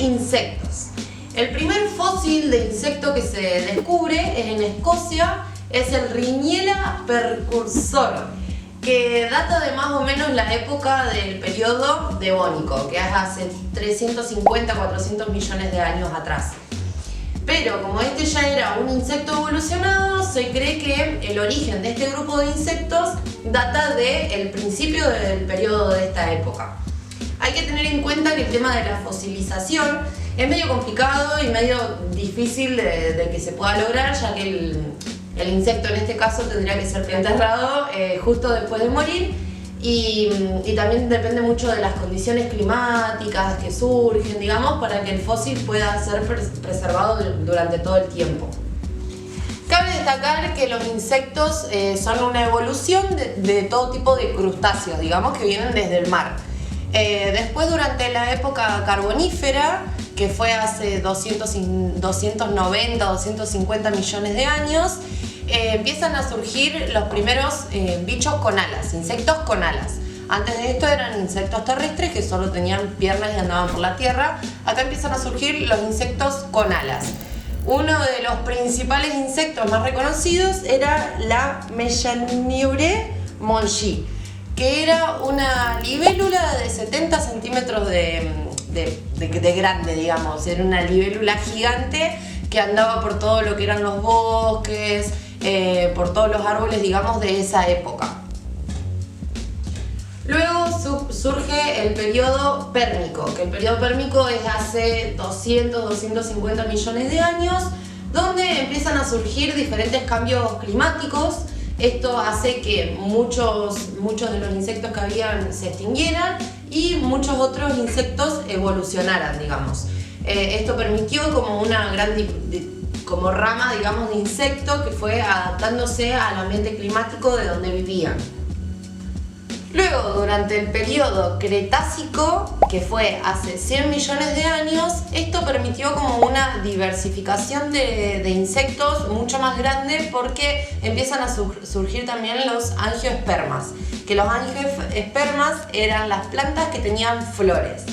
insectos. El primer fósil de insecto que se descubre en Escocia es el Rhyniela percursor, que data de más o menos la época del periodo devónico, que es hace 350-400 millones de años atrás. Pero como este ya era un insecto evolucionado, se cree que el origen de este grupo de insectos data del principio del periodo de esta época. Hay que tener en cuenta que el tema de la fosilización es medio complicado y medio difícil de que se pueda lograr, ya que el insecto en este caso tendría que ser enterrado justo después de morir y también depende mucho de las condiciones climáticas que surgen, digamos, para que el fósil pueda ser preservado durante todo el tiempo. Cabe destacar que los insectos son una evolución de todo tipo de crustáceos, digamos, que vienen desde el mar. Después, durante la época carbonífera, que fue hace 290, 250 millones de años, empiezan a surgir los primeros bichos con alas, insectos con alas. Antes de esto eran insectos terrestres que solo tenían piernas y andaban por la tierra. Acá empiezan a surgir los insectos con alas. Uno de los principales insectos más reconocidos era la Meyaniure monchi, que era una libélula de 70 centímetros de grande, digamos. Era una libélula gigante que andaba por todo lo que eran los bosques, por todos los árboles, digamos, de esa época. Luego surge el periodo pérmico, que el periodo pérmico es hace 200-250 millones de años, donde empiezan a surgir diferentes cambios climáticos. Esto hace que muchos de los insectos que habían se extinguieran y muchos otros insectos evolucionaran, digamos. Esto permitió como una gran como rama, digamos, de insecto que fue adaptándose al ambiente climático de donde vivían. Luego, durante el periodo Cretácico, que fue hace 100 millones de años, esto permitió como una diversificación de insectos mucho más grande, porque empiezan a surgir también los angiospermas, que los angiospermas eran las plantas que tenían flores.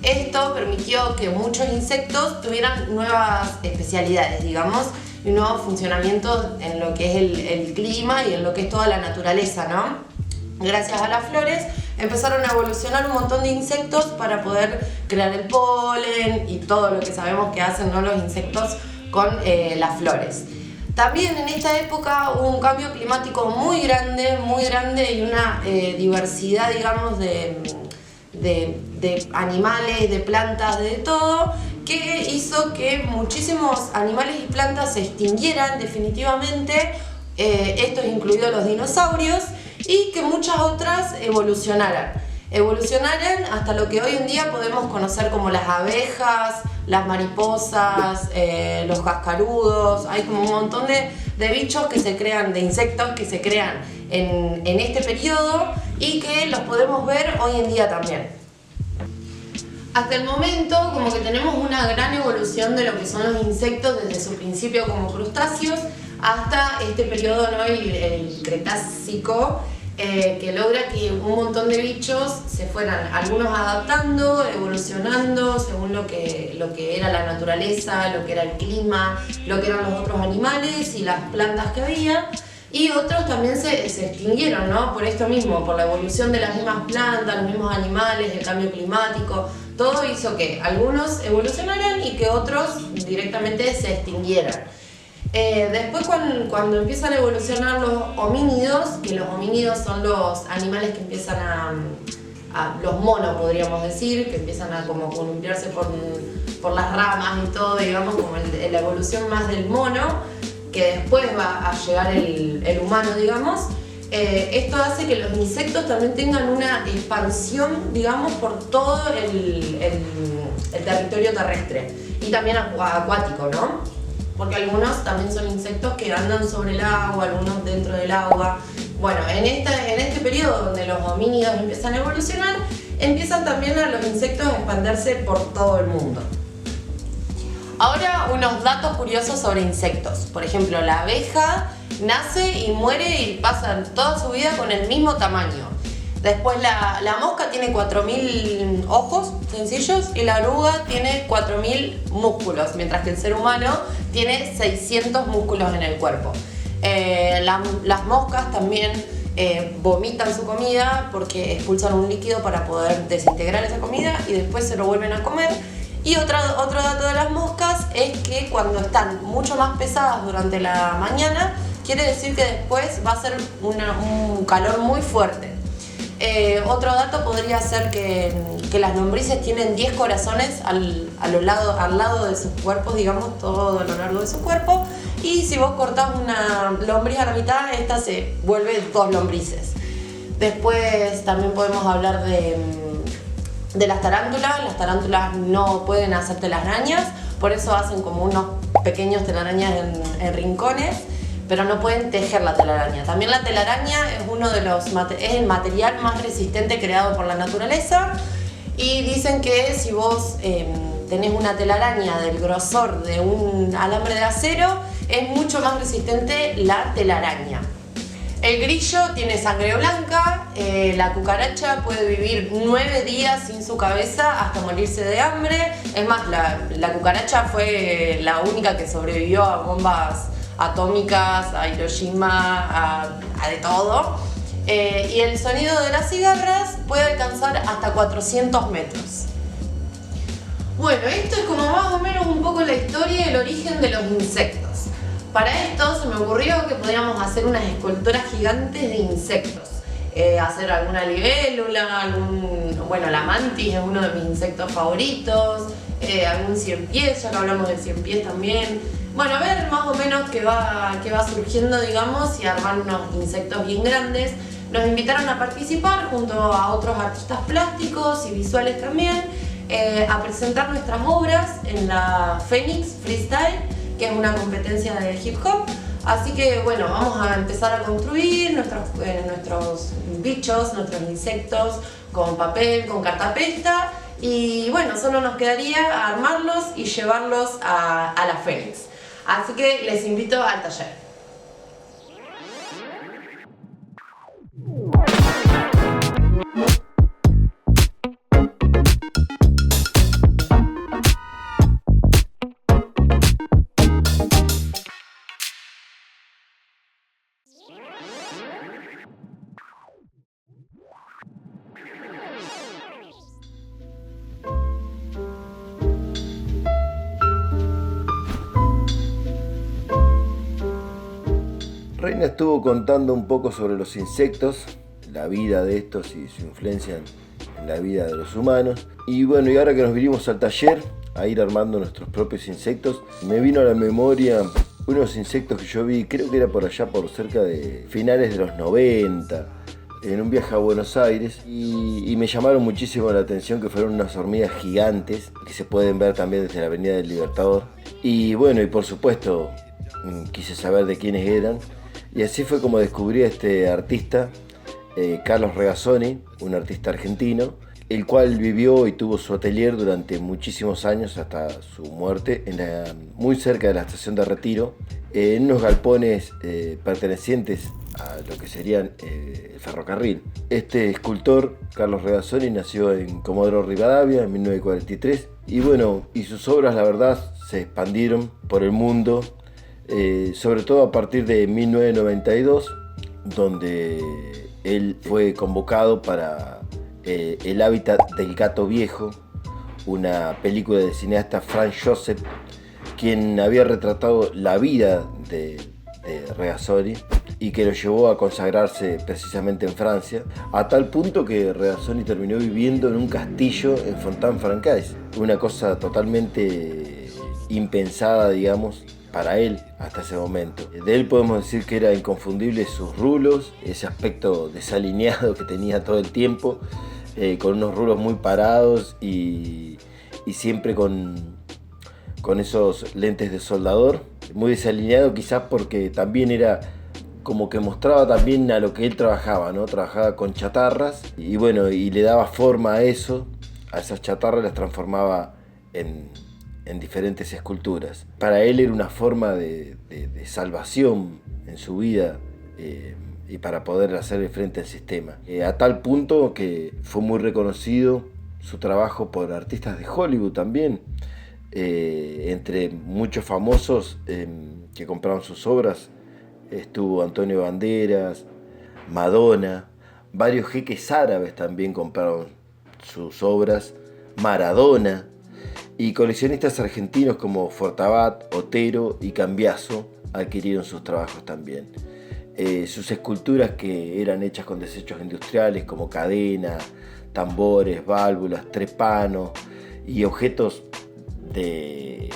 Esto permitió que muchos insectos tuvieran nuevas especialidades, digamos, y un nuevo funcionamiento en lo que es el clima y en lo que es toda la naturaleza, ¿no? Gracias a las flores empezaron a evolucionar un montón de insectos para poder crear el polen y todo lo que sabemos que hacen, ¿no?, los insectos con las flores. También en esta época hubo un cambio climático muy grande y una diversidad, digamos, de animales, de plantas, de todo, que hizo que muchísimos animales y plantas se extinguieran definitivamente, estos incluidos los dinosaurios, y que muchas otras evolucionaran hasta lo que hoy en día podemos conocer como las abejas, las mariposas, los cascarudos. Hay como un montón de bichos que se crean, de insectos que se crean en este periodo y que los podemos ver hoy en día también. Hasta el momento como que tenemos una gran evolución de lo que son los insectos desde su principio como crustáceos hasta este periodo, ¿no?, el Cretácico, que logra que un montón de bichos se fueran, algunos adaptando, evolucionando según lo que era la naturaleza, lo que era el clima, lo que eran los otros animales y las plantas que había, y otros también se extinguieron, ¿no?, por esto mismo, por la evolución de las mismas plantas, los mismos animales, el cambio climático. Todo hizo que algunos evolucionaran y que otros directamente se extinguieran. Después cuando empiezan a evolucionar los homínidos, que los homínidos son los animales que empiezan los monos, podríamos decir, que empiezan a como columpiarse por las ramas y todo, digamos, como la evolución más del mono, que después va a llegar el humano, digamos. Esto hace que los insectos también tengan una expansión, digamos, por todo el territorio terrestre y también acuático, ¿no? Porque algunos también son insectos que andan sobre el agua, algunos dentro del agua. Bueno, en este periodo donde los homínidos empiezan a evolucionar, empiezan también a los insectos a expandirse por todo el mundo. Ahora unos datos curiosos sobre insectos. Por ejemplo, la abeja nace y muere y pasa toda su vida con el mismo tamaño. Después la mosca tiene 4.000 ojos sencillos y la oruga tiene 4.000 músculos, mientras que el ser humano tiene 600 músculos en el cuerpo. Las moscas también vomitan su comida porque expulsan un líquido para poder desintegrar esa comida y después se lo vuelven a comer. Y otro dato de las moscas es que cuando están mucho más pesadas durante la mañana, quiere decir que después va a ser un calor muy fuerte. Otro dato podría ser que las lombrices tienen 10 corazones al lado de sus cuerpos, digamos, todo a lo largo de su cuerpo. Y si vos cortás una lombriz a la mitad, esta se vuelve 2 lombrices. Después también podemos hablar de las tarántulas. Las tarántulas no pueden hacer telarañas, por eso hacen como unos pequeños telarañas en rincones, pero no pueden tejer la telaraña. También la telaraña es el material más resistente creado por la naturaleza, y dicen que si vos tenés una telaraña del grosor de un alambre de acero, es mucho más resistente la telaraña. El grillo tiene sangre blanca, la cucaracha puede vivir 9 días sin su cabeza hasta morirse de hambre. Es más, la cucaracha fue la única que sobrevivió a bombas atómicas, a Hiroshima, a de todo. Y el sonido de las cigarras puede alcanzar hasta 400 metros. Bueno, esto es como más o menos un poco la historia y el origen de los insectos. Para esto se me ocurrió que podíamos hacer unas esculturas gigantes de insectos. Hacer alguna libélula, la mantis es uno de mis insectos favoritos, algún ciempiés, ya que hablamos de ciempiés también. Bueno, a ver más o menos qué va surgiendo, digamos, y armar unos insectos bien grandes. Nos invitaron a participar junto a otros artistas plásticos y visuales también, a presentar nuestras obras en la Phoenix Freestyle, que es una competencia de hip hop. Así que bueno, vamos a empezar a construir nuestros bichos, nuestros insectos con papel, con cartapesta, y bueno, solo nos quedaría armarlos y llevarlos a la Phoenix. Así que les invito al taller. Reina estuvo contando un poco sobre los insectos, la vida de estos y su influencia en la vida de los humanos. Y bueno, y ahora que nos vinimos al taller a ir armando nuestros propios insectos, me vino a la memoria unos insectos que yo vi, creo que era por allá por cerca de finales de los 90, en un viaje a Buenos Aires, y me llamaron muchísimo la atención, que fueron unas hormigas gigantes que se pueden ver también desde la Avenida del Libertador. Y bueno, y por supuesto quise saber de quiénes eran. Y así fue como descubrí a este artista, Carlos Regazzoni, un artista argentino, el cual vivió y tuvo su atelier durante muchísimos años hasta su muerte, muy cerca de la estación de Retiro, en unos galpones pertenecientes a lo que serían el ferrocarril. Este escultor, Carlos Regazzoni, nació en Comodoro Rivadavia en 1943, y bueno, y sus obras, la verdad, se expandieron por el mundo, sobre todo a partir de 1992, donde él fue convocado para El hábitat del gato viejo, una película del cineasta Franz Joseph, quien había retratado la vida de Regazzoni y que lo llevó a consagrarse precisamente en Francia, a tal punto que Regazzoni terminó viviendo en un castillo en Fontaine-Francaise, una cosa totalmente impensada, digamos, para él hasta ese momento. De él podemos decir que era inconfundible sus rulos, ese aspecto desalineado que tenía todo el tiempo, con unos rulos muy parados y siempre con esos lentes de soldador, muy desalineado, quizás porque también era como que mostraba también a lo que él trabajaba, ¿no? Trabajaba con chatarras y bueno, y le daba forma a eso, a esas chatarras las transformaba en diferentes esculturas. Para él era una forma de salvación en su vida, y para poder hacer frente al sistema. A tal punto que fue muy reconocido su trabajo por artistas de Hollywood también, entre muchos famosos que compraron sus obras. Estuvo Antonio Banderas, Madonna, varios jeques árabes también compraron sus obras, Maradona, y coleccionistas argentinos como Fortabat, Otero y Cambiaso adquirieron sus trabajos también. Sus esculturas, que eran hechas con desechos industriales como cadenas, tambores, válvulas, trepanos y objetos de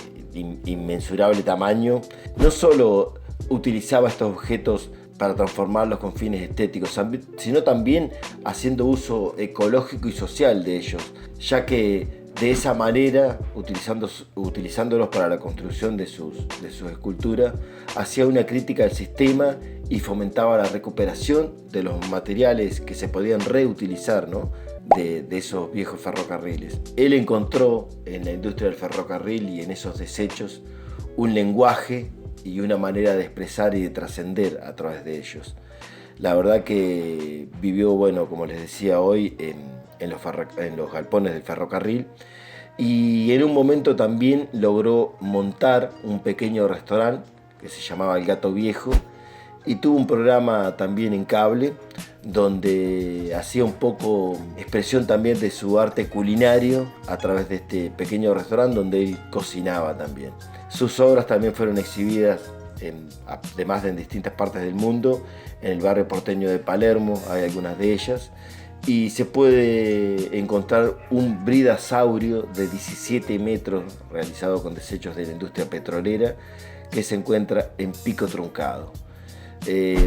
inmensurable tamaño, no solo utilizaba estos objetos para transformarlos con fines estéticos, sino también haciendo uso ecológico y social de ellos, ya que de esa manera, utilizándolos para la construcción de sus esculturas, hacía una crítica al sistema y fomentaba la recuperación de los materiales que se podían reutilizar, ¿no?, de esos viejos ferrocarriles. Él encontró en la industria del ferrocarril y en esos desechos un lenguaje y una manera de expresar y de trascender a través de ellos. La verdad que vivió, bueno, como les decía hoy, en los galpones del ferrocarril, y en un momento también logró montar un pequeño restaurante que se llamaba El Gato Viejo, y tuvo un programa también en cable donde hacía un poco expresión también de su arte culinario a través de este pequeño restaurante donde él cocinaba también. Sus obras también fueron exhibidas además en distintas partes del mundo. En el barrio porteño de Palermo hay algunas de ellas, y se puede encontrar un bridasaurio de 17 metros realizado con desechos de la industria petrolera que se encuentra en Pico Truncado.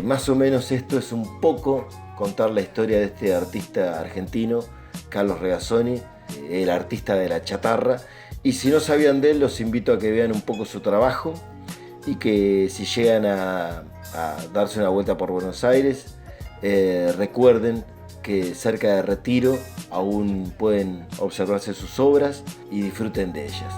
Más o menos esto es un poco contar la historia de este artista argentino, Carlos Regazzoni, el artista de la chatarra. Y si no sabían de él, los invito a que vean un poco su trabajo, y que si llegan a darse una vuelta por Buenos Aires, recuerden que cerca de Retiro aún pueden observarse sus obras y disfruten de ellas.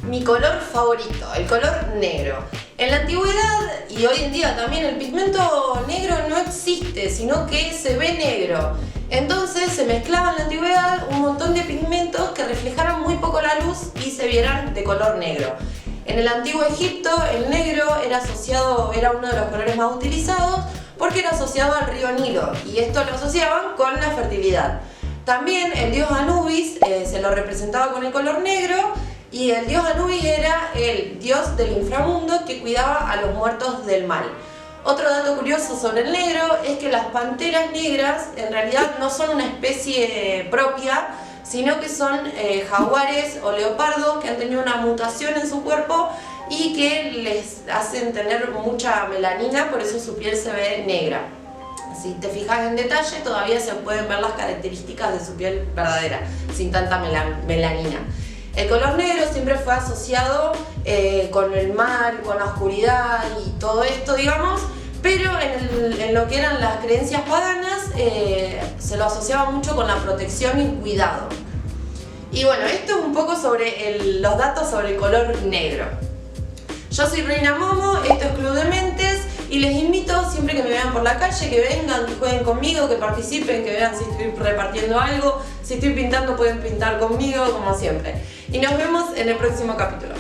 Mi color favorito, el color negro. En la antigüedad y hoy en día también el pigmento negro no existe, sino que se ve negro. Entonces se mezclaba en la antigüedad un montón de pigmentos que reflejaran muy poco la luz y se vieran de color negro. En el antiguo Egipto el negro era uno de los colores más utilizados porque era asociado al río Nilo y esto lo asociaban con la fertilidad. También el dios Anubis se lo representaba con el color negro. Y el dios Anubis era el dios del inframundo que cuidaba a los muertos del mal. Otro dato curioso sobre el negro es que las panteras negras en realidad no son una especie propia, sino que son jaguares o leopardos que han tenido una mutación en su cuerpo y que les hacen tener mucha melanina, por eso su piel se ve negra. Si te fijas en detalle, todavía se pueden ver las características de su piel verdadera, sin tanta melanina. El color negro siempre fue asociado con el mal, con la oscuridad y todo esto, digamos, pero en lo que eran las creencias paganas se lo asociaba mucho con la protección y cuidado. Y bueno, esto es un poco sobre los datos sobre el color negro. Yo soy Reina Momo, esto es Club de Mentes y les invito siempre que me vean por la calle, que vengan, que jueguen conmigo, que participen, que vean si estoy repartiendo algo, si estoy pintando pueden pintar conmigo, como siempre. Y nos vemos en el próximo capítulo.